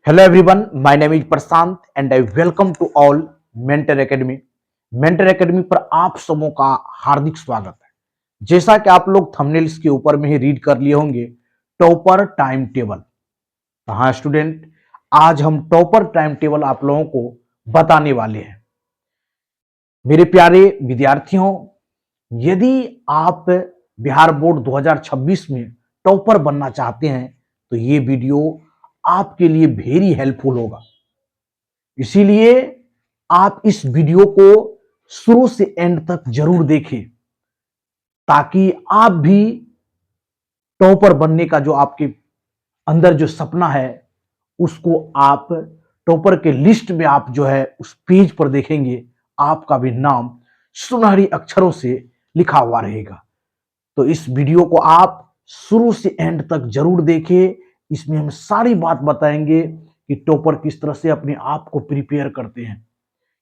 Hello everyone, my name is Prashant and I welcome to all mentor academy. Mentor academy पर आप सबों का हार्दिक स्वागत है। जैसा कि आप लोग थंबनेल्स के ऊपर में ही रीड कर लिए होंगे, टॉपर टाइम टेबल। तो हाँ स्टूडेंट, आज हम टॉपर टाइम टेबल आप लोगों को बताने वाले हैं। मेरे प्यारे विद्यार्थियों, यदि आप बिहार बोर्ड 2026 में टॉपर बनना चाहते हैं तो ये वीडियो आपके लिए वेरी हेल्पफुल होगा। इसीलिए आप इस वीडियो को शुरू से एंड तक जरूर देखें ताकि आप भी टॉपर बनने का जो आपके अंदर जो सपना है उसको आप टॉपर के लिस्ट में आप जो है उस पेज पर देखेंगे, आपका भी नाम सुनहरी अक्षरों से लिखा हुआ रहेगा। तो इस वीडियो को आप शुरू से एंड तक जरूर देखें। इसमें हम सारी बात बताएंगे कि टॉपर किस तरह से अपने आप को प्रिपेयर करते हैं,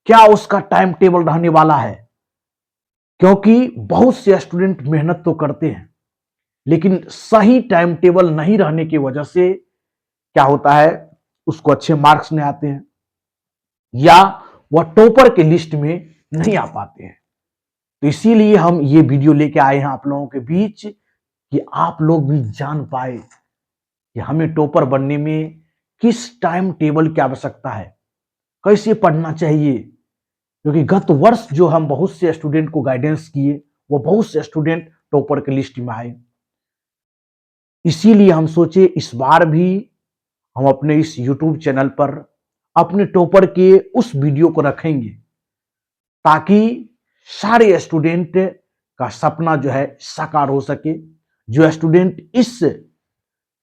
क्या उसका टाइम टेबल रहने वाला है। क्योंकि बहुत से स्टूडेंट मेहनत तो करते हैं लेकिन सही टाइम टेबल नहीं रहने की वजह से क्या होता है, उसको अच्छे मार्क्स नहीं आते हैं या वह टॉपर के लिस्ट में नहीं आ पाते हैं। तो इसीलिए हम ये वीडियो लेके आए हैं आप लोगों के बीच कि आप लोग भी जान पाए कि हमें टॉपर बनने में किस टाइम टेबल की आवश्यकता है, कैसे पढ़ना चाहिए। क्योंकि गत वर्ष जो हम बहुत से स्टूडेंट को गाइडेंस किए वो बहुत से स्टूडेंट टॉपर के लिस्ट में आए। इसीलिए हम सोचे इस बार भी हम अपने इस यूट्यूब चैनल पर अपने टॉपर के उस वीडियो को रखेंगे ताकि सारे स्टूडेंट का सपना जो है साकार हो सके। जो स्टूडेंट इस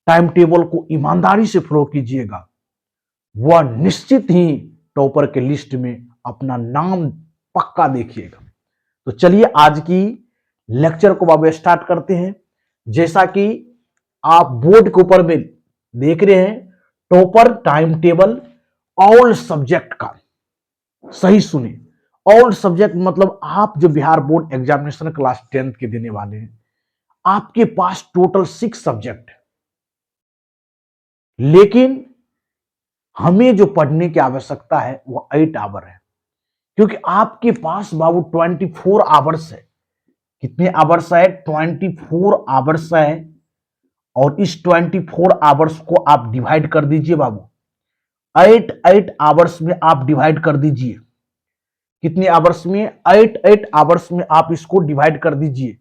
टाइम टेबल को ईमानदारी से फॉलो कीजिएगा वह निश्चित ही टॉपर के लिस्ट में अपना नाम पक्का देखिएगा। तो चलिए आज की लेक्चर को अब स्टार्ट करते हैं। जैसा कि आप बोर्ड के ऊपर में देख रहे हैं, topper time table all subject का। सही सुने, ऑल सब्जेक्ट मतलब आप जो Bihar board examination class 10th के देने वाले हैं, आपके पास टोटल 6 सब्जेक्ट, लेकिन हमें जो पढ़ने की आवश्यकता है वो 8 आवर है। क्योंकि आपके पास बाबू 24 आवर्स है। कितने आवर्स है? 24 आवर्स है। और इस 24 आवर्स को आप डिवाइड कर दीजिए बाबू, 8 आवर्स में आप डिवाइड कर दीजिए। कितने आवर्स में? 8 आवर्स में आप इसको डिवाइड कर दीजिए।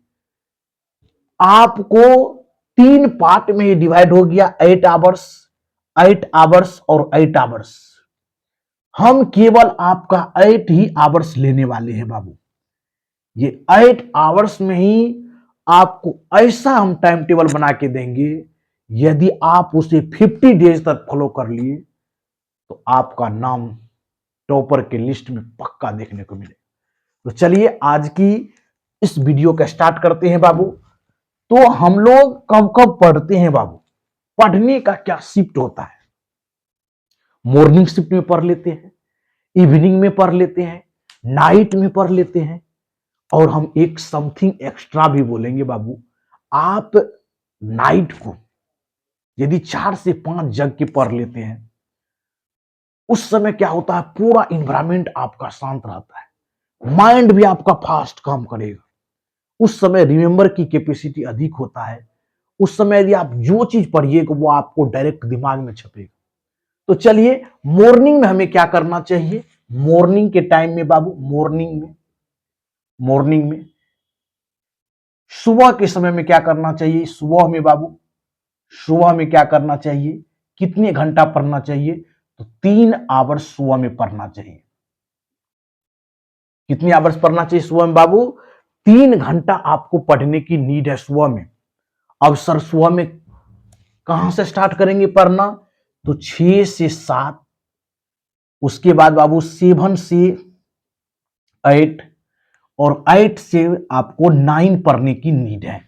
आपको 3 पार्ट में ये डिवाइड हो गया, 8 आवर्स, 8 आवर्स और 8 आवर्स। हम केवल आपका 8 ही आवर्स लेने वाले हैं बाबू। ये 8 आवर्स में ही आपको ऐसा हम टाइम टेबल बना के देंगे, यदि आप उसे 50 डेज तक फॉलो कर लिए तो आपका नाम टॉपर के लिस्ट में पक्का देखने को मिले। तो चलिए आज की इस वीडियो का स्टार्ट करते हैं बाबू। तो हम लोग कब कब पढ़ते हैं बाबू? पढ़ने का क्या शिफ्ट होता है? मॉर्निंग शिफ्ट में पढ़ लेते हैं, इवनिंग में पढ़ लेते हैं, नाइट में पढ़ लेते हैं। और हम एक समथिंग एक्स्ट्रा भी बोलेंगे बाबू। आप नाइट को यदि 4 से 5 जग के पढ़ लेते हैं, उस समय क्या होता है, पूरा इन्वायरमेंट आपका शांत रहता है, माइंड भी आपका फास्ट काम करेगा। उस समय रिमेंबर की कैपेसिटी अधिक होता है। उस समय यदि आप जो चीज पढ़िएगा वो आपको डायरेक्ट दिमाग में छपेगा। तो चलिए मॉर्निंग में हमें क्या करना चाहिए? मॉर्निंग के टाइम में बाबू, मॉर्निंग में सुबह के समय में क्या करना चाहिए? सुबह में बाबू, सुबह में क्या करना चाहिए? कितने घंटा पढ़ना चाहिए? तो 3 आवर्स सुबह में पढ़ना चाहिए। कितने आवर्स पढ़ना चाहिए सुबह में बाबू? 3 घंटा आपको पढ़ने की नीड है सुबह में। अब सर सुबह में कहां से स्टार्ट करेंगे पढ़ना? तो 6 से 7, उसके बाद बाबू 7 से 8 और 8 से आपको 9 पढ़ने की नीड है।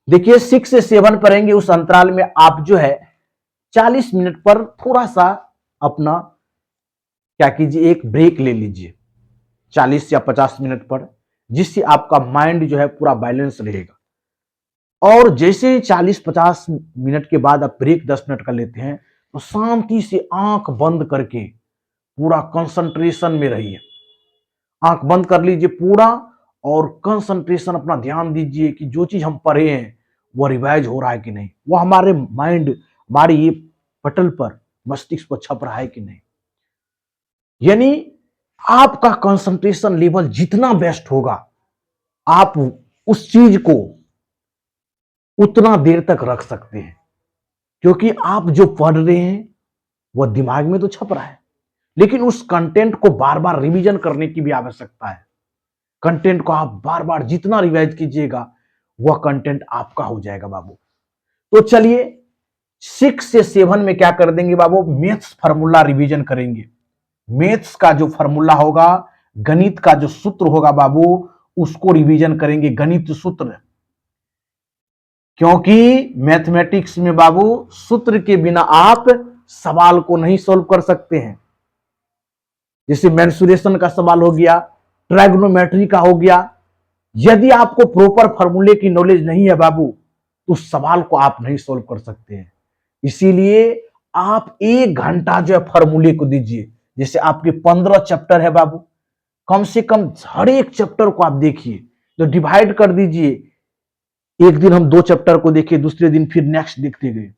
देखिए 6 से 7 पढ़ेंगे, उस अंतराल में आप जो है 40 मिनट पर थोड़ा सा अपना क्या कीजिए, एक ब्रेक ले लीजिए 40 या 50 मिनट पर, जिससे आपका माइंड जो है पूरा बैलेंस रहेगा। और जैसे 40-50 मिनट के बाद आप ब्रेक 10 मिनट का लेते हैं तो शांति से आंख बंद करके पूरा कंसंट्रेशन में रहिए। आंख बंद कर लीजिए पूरा और कंसंट्रेशन अपना ध्यान दीजिए कि जो चीज हम पढ़े हैं वो रिवाइज हो रहा है कि नहीं, वो हमारे माइंड, हमारे ये पटल पर, मस्तिष्क पर छप रहा है कि नहीं। यानी आपका कंसंट्रेशन लेवल जितना बेस्ट होगा आप उस चीज को उतना देर तक रख सकते हैं, क्योंकि आप जो पढ़ रहे हैं वह दिमाग में तो छप रहा है, लेकिन उस कंटेंट को बार बार रिवीजन करने की भी आवश्यकता है। कंटेंट को आप बार बार जितना रिवाइज कीजिएगा वह कंटेंट आपका हो जाएगा बाबू। तो चलिए 6 से 7 में क्या कर देंगे बाबू, मैथ्स फार्मूला रिवीजन करेंगे। मैथ्स का जो फार्मूला होगा, गणित का जो सूत्र होगा बाबू, उसको रिवीजन करेंगे, गणित सूत्र। क्योंकि मैथमेटिक्स में बाबू सूत्र के बिना आप सवाल को नहीं सॉल्व कर सकते हैं। जैसे मेंसुरेशन का सवाल हो गया, ट्राइगोनोमेट्री का हो गया, यदि आपको प्रॉपर फार्मूले की नॉलेज नहीं है बाबू तो उस सवाल को आप नहीं सॉल्व कर सकते हैं। इसीलिए आप 1 घंटा जो है फार्मूले को दीजिए। जैसे आपके 15 चैप्टर है बाबू, कम से कम हर एक चैप्टर को आप देखिए, तो डिवाइड कर दीजिए। एक दिन हम 2 चैप्टर को देखिए, दूसरे दिन फिर नेक्स्ट देखते गए।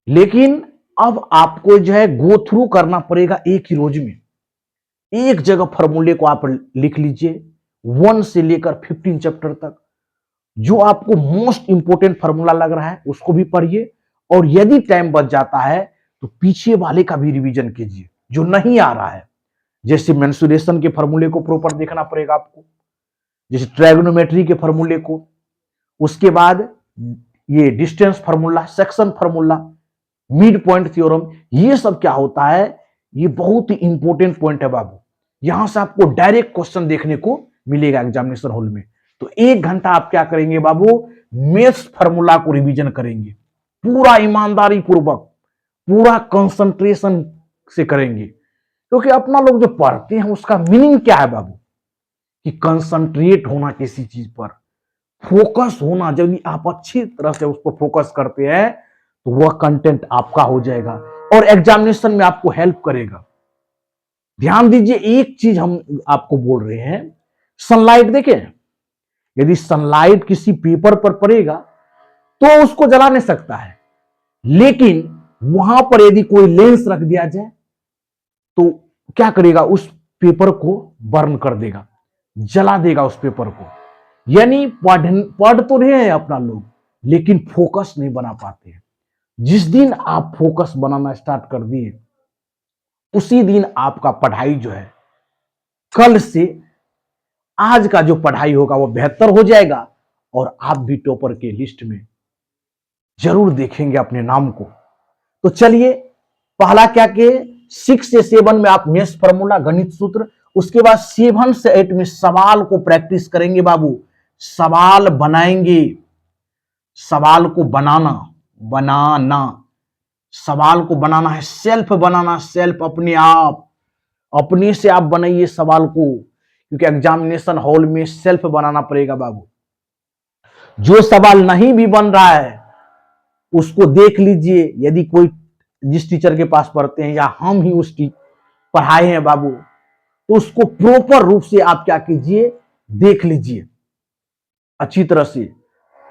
लेकिन अब आपको जो है गो थ्रू करना पड़ेगा एक ही रोज में। एक जगह फार्मूले को आप लिख लीजिए 1 से लेकर 15 चैप्टर तक। जो आपको मोस्ट इंपोर्टेंट फार्मूला लग रहा है उसको भी पढ़िए, और यदि टाइम बच जाता है तो पीछे वाले का भी रिवीजन कीजिए जो नहीं आ रहा है। जैसे मेंसुरेशन के फार्मूले को प्रॉपर देखना पड़ेगा आपको, जैसे ट्राइगोनोमेट्री के फार्मूले को, उसके बाद ये distance formula, section formula, mid point theorem, ये सब क्या होता है, ये बहुत ही इंपॉर्टेंट पॉइंट है बाबू। यहां से आपको डायरेक्ट क्वेश्चन देखने को मिलेगा एग्जामिनेशन हॉल में। तो 1 घंटा आप क्या करेंगे बाबू, मैथ्स फार्मूला को रिवीजन करेंगे, पूरा ईमानदारी पूर्वक, पूरा कंसंट्रेशन से करेंगे। क्योंकि अपना लोग जो पढ़ते हैं उसका मीनिंग क्या है बाबू, कि कंसंट्रेट होना किसी चीज पर, फोकस होना। यदि आप अच्छी तरह से उस पर फोकस करते हैं तो वह कंटेंट आपका हो जाएगा और एग्जामिनेशन में आपको हेल्प करेगा। ध्यान दीजिए, एक चीज हम आपको बोल रहे हैं, सनलाइट देखें, यदि सनलाइट किसी पेपर पर पड़ेगा तो उसको जला नहीं सकता है, लेकिन वहां पर यदि कोई लेंस रख दिया जाए तो क्या करेगा, उस पेपर को बर्न कर देगा, जला देगा उस पेपर को। यानी पढ़ तो रहे हैं अपना लोग, लेकिन फोकस नहीं बना पाते हैं। जिस दिन आप फोकस बनाना स्टार्ट कर दिए उसी दिन आपका पढ़ाई जो है कल से आज का जो पढ़ाई होगा वो बेहतर हो जाएगा और आप भी टॉपर के लिस्ट में जरूर देखेंगे अपने नाम को। तो चलिए, पहला क्या के 6 से 7 में आप मैथ्स फार्मूला, गणित सूत्र, उसके बाद 7 से 8 में सवाल को प्रैक्टिस करेंगे बाबू। सवाल बनाएंगे, सवाल को बनाना सवाल को बनाना है, सेल्फ बनाना, सेल्फ, अपने आप, अपने से आप बनाइए सवाल को, क्योंकि एग्जामिनेशन हॉल में सेल्फ बनाना पड़ेगा बाबू। जो सवाल नहीं भी बन रहा है उसको देख लीजिए, यदि कोई जिस टीचर के पास पढ़ते हैं या हम ही उस पढ़ाए हैं बाबू, तो उसको प्रॉपर रूप से आप क्या कीजिए, देख लीजिए अच्छी तरह से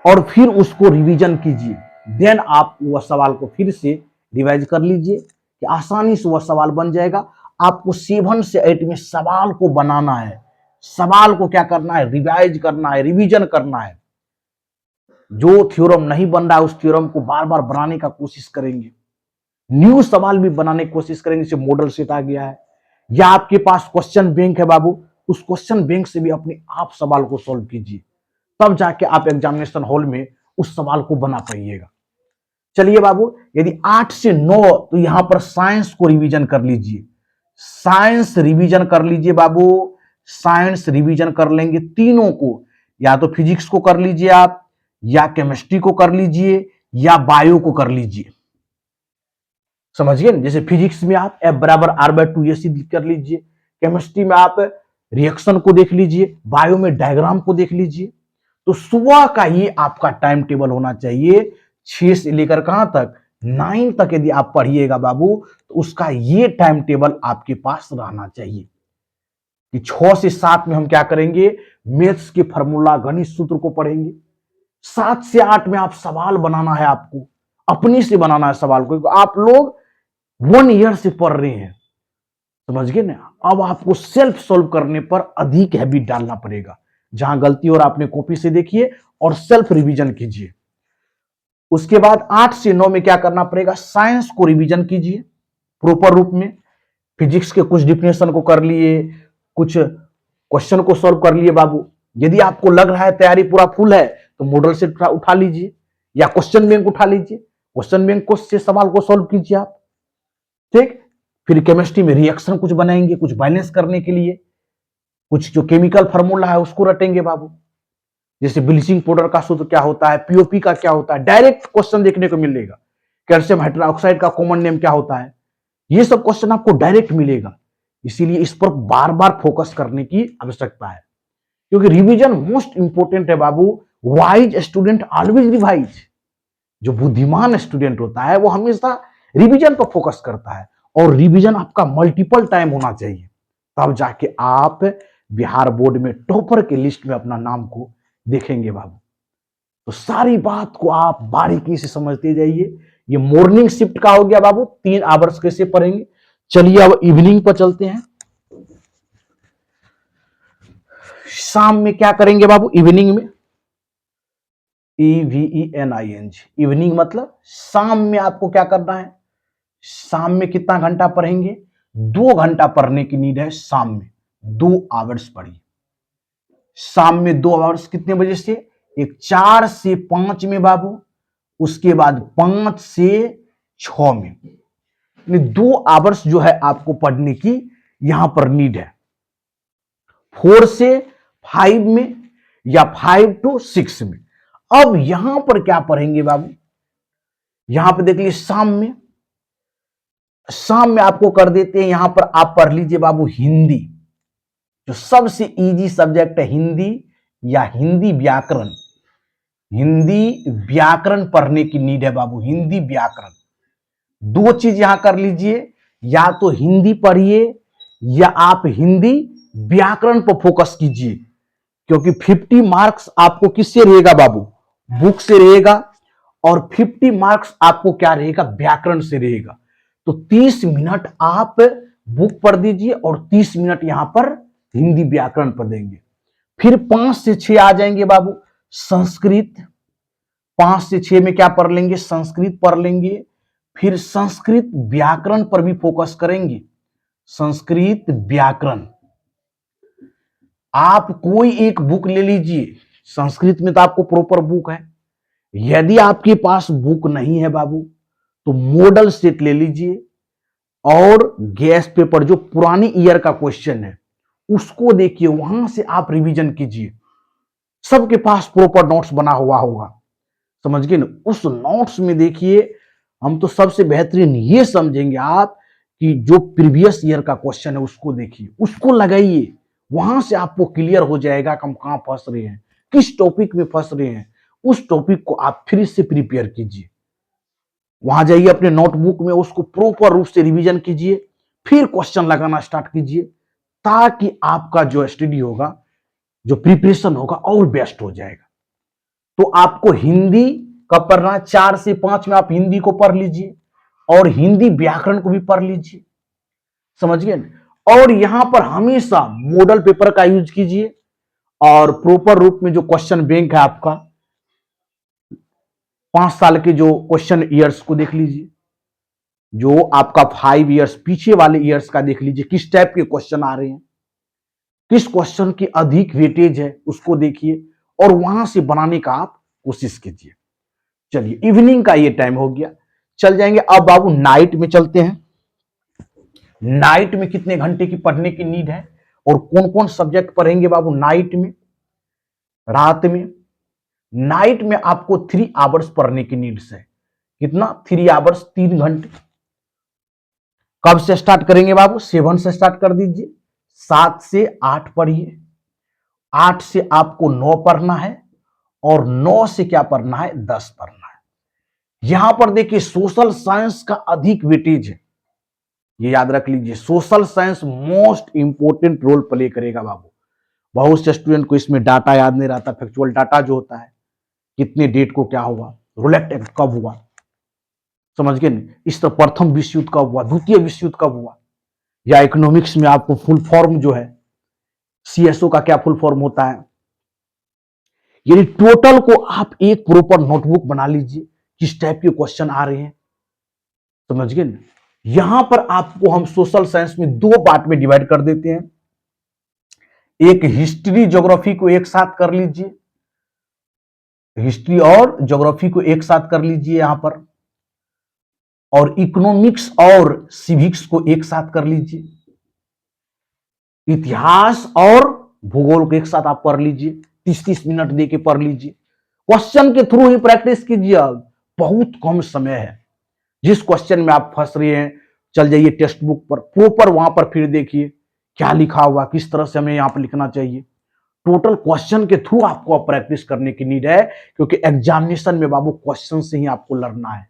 और फिर उसको रिवीजन कीजिए। देन आप वह सवाल को फिर से रिवाइज कर लीजिए कि आसानी से वह सवाल बन जाएगा। आपको 7 से 8 में सवाल को बनाना है, सवाल को क्या करना है, रिवाइज करना है, रिवीजन करना है। जो थ्योरम नहीं बन रहा है उस थ्योरम को बार बार बनाने का कोशिश करेंगे, न्यू सवाल भी बनाने की कोशिश करेंगे। जैसे मॉडल सेट आ गया है या आपके पास क्वेश्चन बैंक है बाबू, उस क्वेश्चन बैंक से भी अपने आप सवाल को सॉल्व कीजिए, तब जाके आप एग्जामिनेशन हॉल में उस सवाल को बना पाइएगा। चलिए बाबू, यदि 8 से 9 तो यहां पर साइंस को रिवीजन कर लीजिए, साइंस रिवीजन कर लीजिए बाबू। साइंस रिवीजन कर लेंगे तीनों को, या तो फिजिक्स को कर लीजिए आप, या केमिस्ट्री को कर लीजिए, या बायो को कर लीजिए। समझिए, जैसे फिजिक्स में आप F = R/2 ये सिद्ध कर लीजिए, केमिस्ट्री में आप रिएक्शन को देख लीजिए, बायो में डायग्राम को देख लीजिए। तो सुबह का ही आपका टाइम टेबल होना चाहिए। 6 से लेकर कहां तक, 9 तक यदि आप पढ़िएगा बाबू, तो उसका ये टाइम टेबल आपके पास रहना चाहिए कि 6 से 7 में हम क्या करेंगे, मैथ्स के फॉर्मूला, गणित सूत्र को पढ़ेंगे। 7 से 8 में आप सवाल बनाना है, आपको अपनी से बनाना है सवाल को। आप लोग 1 ईयर से पढ़ रहे हैं, समझ गए ना। अब आपको सेल्फ सॉल्व करने पर अधिक हैबिट डालना पड़ेगा। जहां गलती और आपने कॉपी से देखिए और सेल्फ रिवीजन कीजिए। उसके बाद 8 से 9 में क्या करना पड़ेगा, साइंस को रिवीजन कीजिए प्रॉपर रूप में। फिजिक्स के कुछ डिफिनेशन को कर लिए, कुछ क्वेश्चन को सॉल्व कर लिए बाबू। यदि आपको लग रहा है तैयारी पूरा फुल है तो मॉडल से उठा लीजिए या क्वेश्चन बैंक उठा लीजिए, क्वेश्चन बैंक को से सवाल को सॉल्व कीजिए आप, ठीक। फिर केमिस्ट्री में रिएक्शन कुछ बनाएंगे, कुछ बैलेंस करने के लिए, कुछ जो केमिकल फार्मूला है उसको रटेंगे बाबू। जैसे ब्लीचिंग पाउडर का सूत्र क्या होता है, पीओपी का क्या होता है, डायरेक्ट क्वेश्चन देखने को मिलेगा। कैल्शियम हाइड्रोक्साइड का कॉमन नेम क्या होता है, ये सब क्वेश्चन आपको डायरेक्ट मिलेगा। इसीलिए इस पर बार बार फोकस करने की आवश्यकता है, क्योंकि रिवीजन मोस्ट इंपोर्टेंट है बाबू। Wise student always revise. जो बुद्धिमान स्टूडेंट होता है वो हमेशा रिवीजन पर फोकस करता है, और रिवीजन आपका मल्टीपल टाइम होना चाहिए, तब जाके आप बिहार बोर्ड में टॉपर के लिस्ट में अपना नाम को देखेंगे बाबू। तो सारी बात को आप बारीकी से समझते जाइए। ये मॉर्निंग शिफ्ट का हो गया बाबू, 3 आवर्स कैसे पढ़ेंगे। चलिए अब इवनिंग पर चलते हैं। शाम में क्या करेंगे बाबू, इवनिंग में, EVENING, इवनिंग मतलब शाम में आपको क्या करना है। शाम में कितना घंटा पढ़ेंगे, 2 घंटा पढ़ने की नीड है। शाम में 2 आवर्स पढ़िए। शाम में 2 आवर्स कितने बजे से, एक 4 से 5 में बाबू, उसके बाद 5 से 6 में। 2 आवर्स जो है आपको पढ़ने की यहां पर नीड है। 4 से 5 में या 5 to 6 में। अब यहां पर क्या पढ़ेंगे बाबू, यहां पर देख लीजिए शाम में आपको कर देते हैं, यहां पर आप पढ़ लीजिए बाबू हिंदी। जो सबसे इजी सब्जेक्ट है हिंदी, या हिंदी व्याकरण। हिंदी व्याकरण पढ़ने की नीड है बाबू, हिंदी व्याकरण। 2 चीज यहां कर लीजिए, या तो हिंदी पढ़िए या आप हिंदी व्याकरण पर फोकस कीजिए, क्योंकि 50 मार्क्स आपको किससे रहेगा बाबू, बुक से रहेगा, और 50 मार्क्स आपको क्या रहेगा, व्याकरण से रहेगा। तो 30 मिनट आप बुक पढ़ दीजिए और 30 मिनट यहां पर हिंदी व्याकरण पढ़ देंगे। फिर 5 से 6 आ जाएंगे बाबू संस्कृत। 5 से 6 में क्या पढ़ लेंगे, संस्कृत पढ़ लेंगे। फिर संस्कृत व्याकरण पर भी फोकस करेंगे। संस्कृत व्याकरण आप कोई एक बुक ले लीजिए, संस्कृत में तो आपको प्रॉपर बुक है। यदि आपके पास बुक नहीं है बाबू तो मॉडल सेट ले लीजिए, और गैस पेपर जो पुरानी ईयर का क्वेश्चन है उसको देखिए, वहां से आप रिवीजन कीजिए। सबके पास प्रॉपर नोट्स बना हुआ होगा, समझ गए ना। उस नोट्स में देखिए, हम तो सबसे बेहतरीन ये समझेंगे आप कि जो प्रीवियस ईयर का क्वेश्चन है उसको देखिए, उसको लगाइए। वहां से आपको क्लियर हो जाएगा कि हम कहां फंस रहे हैं, किस टॉपिक में फंस रहे हैं। उस टॉपिक को आप फिर से प्रिपेयर कीजिए। वहां जाइए अपने नोटबुक में, उसको प्रॉपर रूप से रिवीजन कीजिए, फिर क्वेश्चन लगाना स्टार्ट कीजिए, ताकि आपका जो स्टडी होगा, जो प्रिपरेशन होगा, और बेस्ट हो जाएगा। तो आपको हिंदी कब पढ़ना है, 4 से 5 में आप हिंदी को पढ़ लीजिए, और हिंदी व्याकरण को भी पढ़ लीजिए, समझ गए ना। और यहां पर हमेशा मॉडल पेपर का यूज कीजिए, और प्रॉपर रूप में जो क्वेश्चन बैंक है आपका 5 साल के जो क्वेश्चन ईयर्स को देख लीजिए, जो आपका 5 ईयर्स पीछे वाले ईयर्स का देख लीजिए, किस टाइप के क्वेश्चन आ रहे हैं, किस क्वेश्चन की अधिक वेटेज है उसको देखिए, और वहां से बनाने का आप कोशिश कीजिए। चलिए इवनिंग का ये टाइम हो गया, चल जाएंगे अब बाबू नाइट में चलते हैं। नाइट में कितने घंटे की पढ़ने की नीड है, और कौन कौन सब्जेक्ट पढ़ेंगे बाबू नाइट में, रात में। नाइट में आपको 3 आवर्स पढ़ने की नीड्स है। कितना, 3 आवर्स, 3 घंटे। कब से स्टार्ट करेंगे बाबू, 7 से स्टार्ट कर दीजिए। 7 से 8 पढ़िए, 8 से आपको 9 पढ़ना है, और 9 से क्या पढ़ना है, 10 पढ़ना है। यहां पर देखिए सोशल साइंस का अधिक वेटेज है, ये याद रख लीजिए। Social science most important role play करेगा बाबू। बहुत से स्टूडेंट को इसमें डाटा याद नहीं रहता, फैक्चुअल डाटा जो होता है, कितने डेट को क्या हुआ, रोलेट एक्ट कब हुआ, समझ गए नहीं, इस तरह प्रथम विश्व युद्ध कब हुआ, द्वितीय विश्व युद्ध कब हुआ, या इकोनॉमिक्स में आपको फुल फॉर्म जो है सीएसओ का क्या फुल फॉर्म होता है। यानी टोटल को आप एक प्रॉपर नोटबुक बना लीजिए, किस टाइप के क्वेश्चन आ रहे हैं, समझ गए ना। यहां पर आपको हम सोशल साइंस में 2 पार्ट में डिवाइड कर देते हैं। एक हिस्ट्री ज्योग्राफी को एक साथ कर लीजिए, हिस्ट्री और ज्योग्राफी को एक साथ कर लीजिए यहां पर, और इकोनॉमिक्स और सिविक्स को एक साथ कर लीजिए, इतिहास और भूगोल को एक साथ आप पढ़ लीजिए, 30-30 मिनट दे के पढ़ लीजिए। क्वेश्चन के थ्रू ही प्रैक्टिस कीजिए, अब बहुत कम समय है। जिस क्वेश्चन में आप फंस रहे हैं, चल जाइए टेक्स्ट बुक पर, प्रॉपर वहां पर फिर देखिए क्या लिखा हुआ, किस तरह से हमें यहां पर लिखना चाहिए। टोटल क्वेश्चन के थ्रू आपको अब प्रैक्टिस करने की नीड है, क्योंकि एग्जामिनेशन में बाबू क्वेश्चन से ही आपको लड़ना है।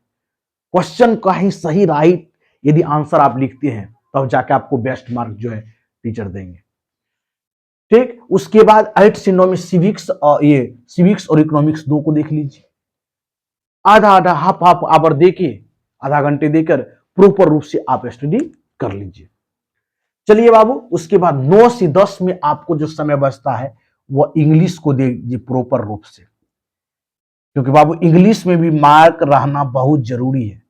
क्वेश्चन का ही सही राइट यदि आंसर आप लिखते हैं, तब जाके आपको बेस्ट मार्क जो है टीचर देंगे। ठीक, उसके बाद 8 से 9 में सिविक्स और सिविक्स और इकोनॉमिक्स 2 को देख लीजिए, आधा आधा हाफ हाफ आवर देखिए, आधा घंटे देकर प्रॉपर रूप से आप स्टडी कर लीजिए। चलिए बाबू, उसके बाद 9 से 10 में आपको जो समय बचता है वह इंग्लिश को दीजिए प्रॉपर रूप से, क्योंकि बाबू इंग्लिश में भी मार्क रहना बहुत जरूरी है।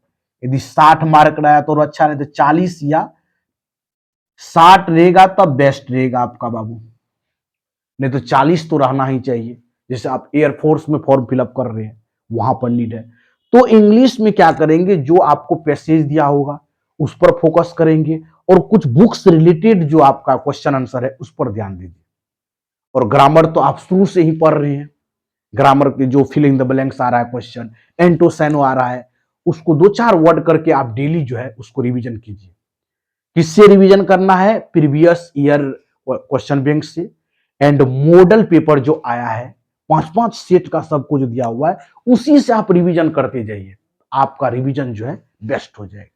यदि 60 मार्क रहा तो अच्छा, नहीं तो 40 या 60 रहेगा तब बेस्ट रहेगा आपका बाबू, नहीं तो 40 तो रहना ही चाहिए। जैसे आप एयरफोर्स में फॉर्म फिलअप कर रहे हैं, वहां पर नीड है। तो इंग्लिश में क्या करेंगे, जो आपको पैसेज दिया होगा उस पर फोकस करेंगे, और कुछ बुक्स रिलेटेड जो आपका क्वेश्चन आंसर है उस पर ध्यान दीजिए। और ग्रामर तो आप शुरू से ही पढ़ रहे हैं, ग्रामर के जो फिल इन द ब्लैंक्स आ रहा है क्वेश्चन, एंटोसैनो आ रहा है, उसको 2-4 वर्ड करके आप डेली जो है उसको रिवीजन कीजिए। किससे रिवीजन करना है, प्रीवियस ईयर क्वेश्चन बैंक से, एंड मॉडल पेपर जो आया है 5-5 सेट का सबको जो दिया हुआ है, उसी से आप रिवीजन करते जाइए, आपका रिवीजन जो है बेस्ट हो जाएगा।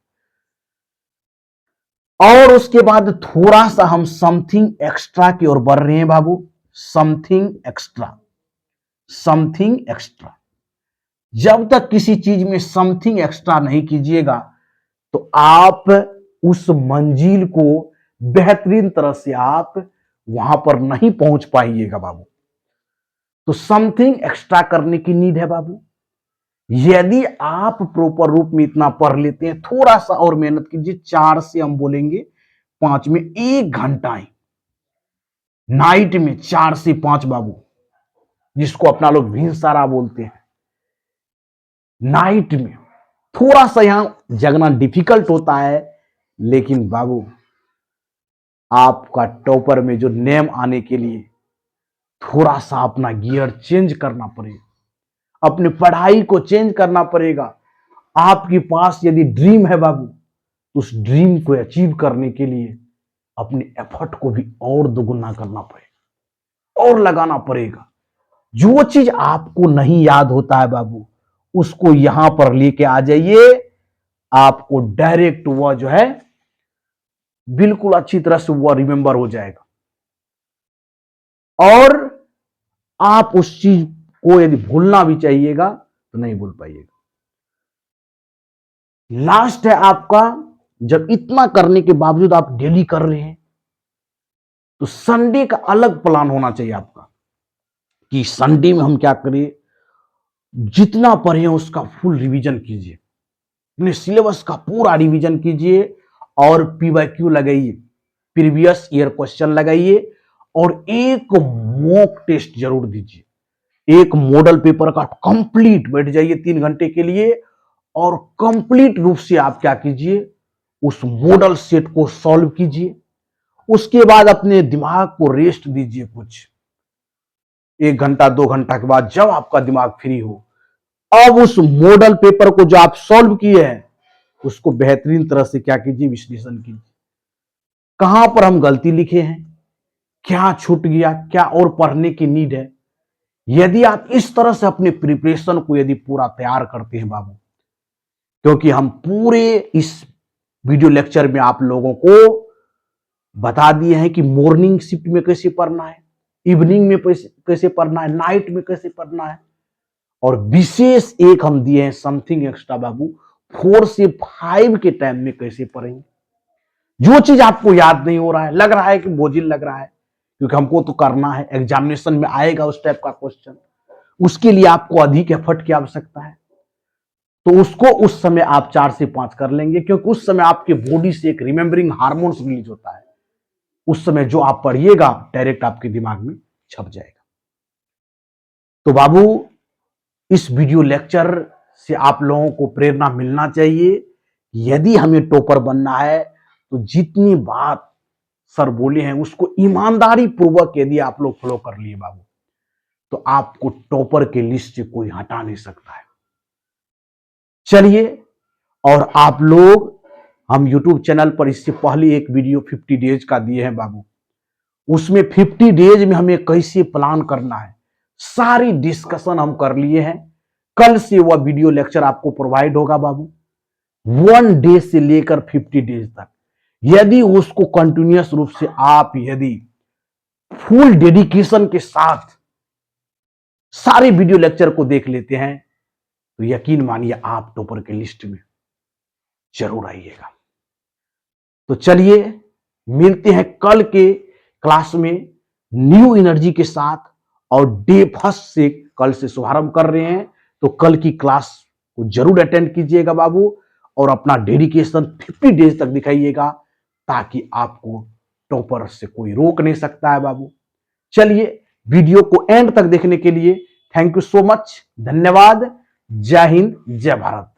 और उसके बाद थोड़ा सा हम समथिंग एक्स्ट्रा की ओर बढ़ रहे हैं बाबू, समथिंग एक्स्ट्रा, समथिंग एक्स्ट्रा। जब तक किसी चीज में समथिंग एक्स्ट्रा नहीं कीजिएगा, तो आप उस मंजिल को बेहतरीन तरह से आप वहां पर नहीं पहुंच पाइएगा बाबू। तो समथिंग एक्स्ट्रा करने की नीड है बाबू। यदि आप प्रॉपर रूप में इतना पढ़ लेते हैं, थोड़ा सा और मेहनत कीजिए, 4 से हम बोलेंगे 5 में 1 घंटा ही, नाइट में 4 से 5 बाबू, जिसको अपना लोग भिनसारा बोलते हैं, नाइट में थोड़ा सा यहां जगना डिफिकल्ट होता है, लेकिन बाबू आपका टॉपर में जो नेम आने के लिए थोड़ा सा अपना गियर चेंज करना पड़ेगा, अपनी पढ़ाई को चेंज करना पड़ेगा। आपके पास यदि ड्रीम है बाबू, तो उस ड्रीम को अचीव करने के लिए अपने एफर्ट को भी और दोगुना करना पड़ेगा और लगाना पड़ेगा। जो चीज आपको नहीं याद होता है बाबू, उसको यहां पर लेके आ जाइए, आपको डायरेक्ट वह जो है बिल्कुल अच्छी तरह से वह रिमेंबर हो जाएगा, और आप उस चीज को यदि भूलना भी चाहिएगा तो नहीं भूल पाइएगा। लास्ट है आपका, जब इतना करने के बावजूद आप डेली कर रहे हैं, तो संडे का अलग प्लान होना चाहिए आपका, कि संडे में हम क्या करें, जितना पढ़े उसका फुल रिवीजन कीजिए, अपने सिलेबस का पूरा रिवीजन कीजिए, और पीवाईक्यू लगाइए, प्रीवियस ईयर क्वेश्चन लगाइए, और एक मॉक टेस्ट जरूर दीजिए। एक मॉडल पेपर का कंप्लीट बैठ जाइए 3 घंटे के लिए, और कंप्लीट रूप से आप क्या कीजिए, उस मॉडल सेट को सॉल्व कीजिए। उसके बाद अपने दिमाग को रेस्ट दीजिए, कुछ 1 घंटा 2 घंटा के बाद जब आपका दिमाग फ्री हो, अब उस मॉडल पेपर को जो आप सॉल्व किए हैं उसको बेहतरीन तरह से क्या कीजिए, विश्लेषण कीजिए। कहां पर हम गलती लिखे हैं, क्या छूट गया, क्या और पढ़ने की नीड है, यदि आप इस तरह से अपने प्रिपरेशन को यदि पूरा तैयार करते हैं बाबू, क्योंकि हम पूरे इस वीडियो लेक्चर में आप लोगों को बता दिए हैं कि मॉर्निंग शिफ्ट में कैसे पढ़ना है, इवनिंग में कैसे पढ़ना है, नाइट में कैसे पढ़ना है, और विशेष एक हम दिए हैं समथिंग एक्स्ट्रा बाबू, 4 से 5 के टाइम में कैसे पढ़ेंगे। जो चीज आपको याद नहीं हो रहा है, लग रहा है कि बोझिल लग रहा है, क्योंकि हमको तो करना है, एग्जामिनेशन में आएगा उस टाइप का क्वेश्चन, उसके लिए आपको अधिक एफर्ट की आवश्यकता है, तो उसको उस समय आप 4 से 5 कर लेंगे, क्योंकि उस समय आपके बॉडी से एक रिमेंबरिंग हार्मोन्स रिलीज होता है। उस समय जो आप पढ़िएगा डायरेक्ट आपके दिमाग में छप जाएगा। तो बाबू, इस वीडियो लेक्चर से आप लोगों को प्रेरणा मिलना चाहिए। यदि हमें टॉपर बनना है तो जितनी बात सर बोले हैं उसको ईमानदारी पूर्वक यदि आप लोग फॉलो कर लिए बाबू, तो आपको टॉपर के लिस्ट से कोई हटा नहीं सकता है। चलिए, और आप लोग, हम YouTube चैनल पर इससे पहले एक वीडियो 50 डेज का दिए हैं बाबू, उसमें 50 डेज में हमें कैसे प्लान करना है सारी डिस्कशन हम कर लिए हैं। कल से वह वीडियो लेक्चर आपको प्रोवाइड होगा बाबू, 1 डे से लेकर 50 डेज तक। यदि उसको कंटिन्यूअस रूप से आप यदि फुल डेडिकेशन के साथ सारे वीडियो लेक्चर को देख लेते हैं तो यकीन मानिए आप टॉपर के लिस्ट में जरूर आइएगा। तो चलिए, मिलते हैं कल के क्लास में न्यू एनर्जी के साथ, और डे फर्स्ट से कल से शुभारंभ कर रहे हैं, तो कल की क्लास को जरूर अटेंड कीजिएगा बाबू, और अपना डेडिकेशन 50 डेज तक दिखाइएगा, ताकि आपको टॉपर से कोई रोक नहीं सकता है बाबू। चलिए, वीडियो को एंड तक देखने के लिए थैंक यू सो मच, धन्यवाद। जय हिंद, जय भारत।